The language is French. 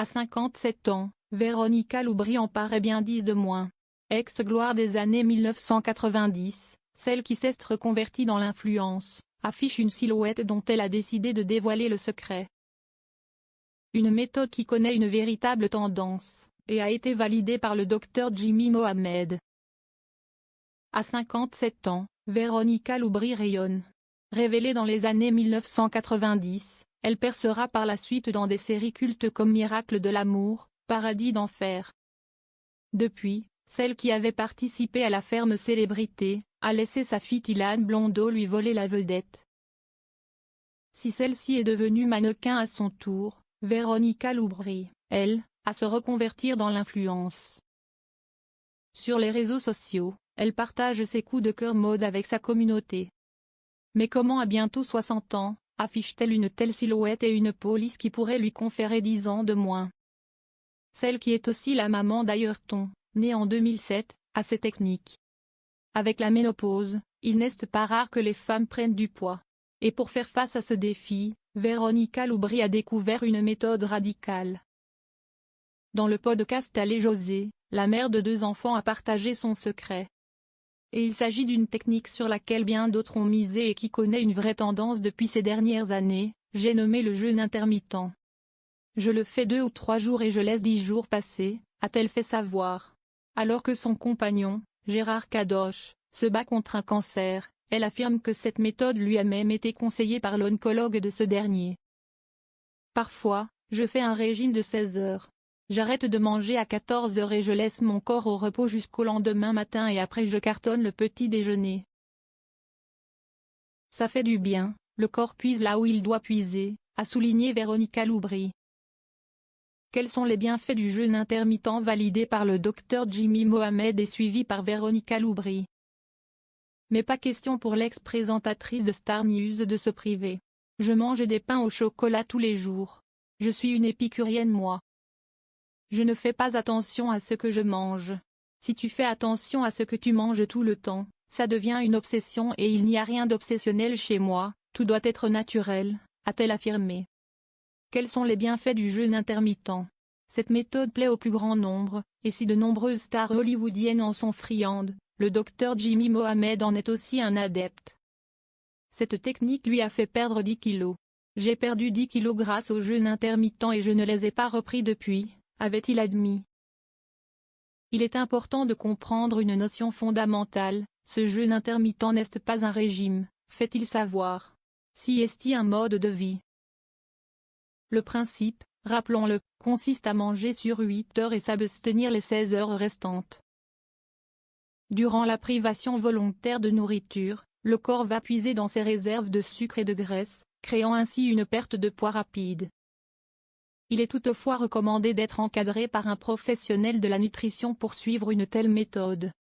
À 57 ans, Véronica Loubry en paraît bien 10 de moins. Ex-gloire des années 1990, celle qui s'est reconvertie dans l'influence, affiche une silhouette dont elle a décidé de dévoiler le secret. Une méthode qui connaît une véritable tendance, et a été validée par le docteur Jimmy Mohamed. À 57 ans, Véronica Loubry rayonne. Révélée dans les années 1990, elle percera par la suite dans des séries cultes comme Miracle de l'amour, Paradis d'enfer. Depuis, celle qui avait participé à la Ferme Célébrité, a laissé sa fille Ilan Blondeau lui voler la vedette. Si celle-ci est devenue mannequin à son tour, Véronica Loubry, elle, à se reconvertir dans l'influence. Sur les réseaux sociaux, elle partage ses coups de cœur mode avec sa communauté. Mais comment à bientôt 60 ans, affiche-t-elle une telle silhouette et une police qui pourrait lui conférer 10 ans de moins? Celle qui est aussi la maman d'Ayrton, née en 2007, a ses techniques. Avec la ménopause, il n'est pas rare que les femmes prennent du poids. Et pour faire face à ce défi, Véronica Loubry a découvert une méthode radicale. Dans le podcast Allez José, la mère de 2 enfants a partagé son secret. Et il s'agit d'une technique sur laquelle bien d'autres ont misé et qui connaît une vraie tendance depuis ces dernières années, j'ai nommé le jeûne intermittent. Je le fais 2 ou 3 jours et je laisse 10 jours passer, a-t-elle fait savoir. Alors que son compagnon, Gérard Kadosh, se bat contre un cancer, elle affirme que cette méthode lui a même été conseillée par l'oncologue de ce dernier. Parfois, je fais un régime de 16 heures. J'arrête de manger à 14 heures et je laisse mon corps au repos jusqu'au lendemain matin et après je cartonne le petit déjeuner. Ça fait du bien, le corps puise là où il doit puiser, a souligné Véronica Loubry. Quels sont les bienfaits du jeûne intermittent validé par le docteur Jimmy Mohamed et suivi par Véronica Loubry? Mais pas question pour l'ex-présentatrice de Star News de se priver. Je mange des pains au chocolat tous les jours. Je suis une épicurienne moi. Je ne fais pas attention à ce que je mange. Si tu fais attention à ce que tu manges tout le temps, ça devient une obsession et il n'y a rien d'obsessionnel chez moi, tout doit être naturel, a-t-elle affirmé. Quels sont les bienfaits du jeûne intermittent? Cette méthode plaît au plus grand nombre, et si de nombreuses stars hollywoodiennes en sont friandes, le docteur Jimmy Mohamed en est aussi un adepte. Cette technique lui a fait perdre 10 kilos. J'ai perdu 10 kilos grâce au jeûne intermittent et je ne les ai pas repris depuis, avait-il admis. Il est important de comprendre une notion fondamentale, ce jeûne intermittent n'est pas un régime, fait-il savoir. Si est-il un mode de vie. Le principe, rappelons-le, consiste à manger sur 8 heures et s'abstenir les 16 heures restantes. Durant la privation volontaire de nourriture, le corps va puiser dans ses réserves de sucre et de graisse, créant ainsi une perte de poids rapide. Il est toutefois recommandé d'être encadré par un professionnel de la nutrition pour suivre une telle méthode.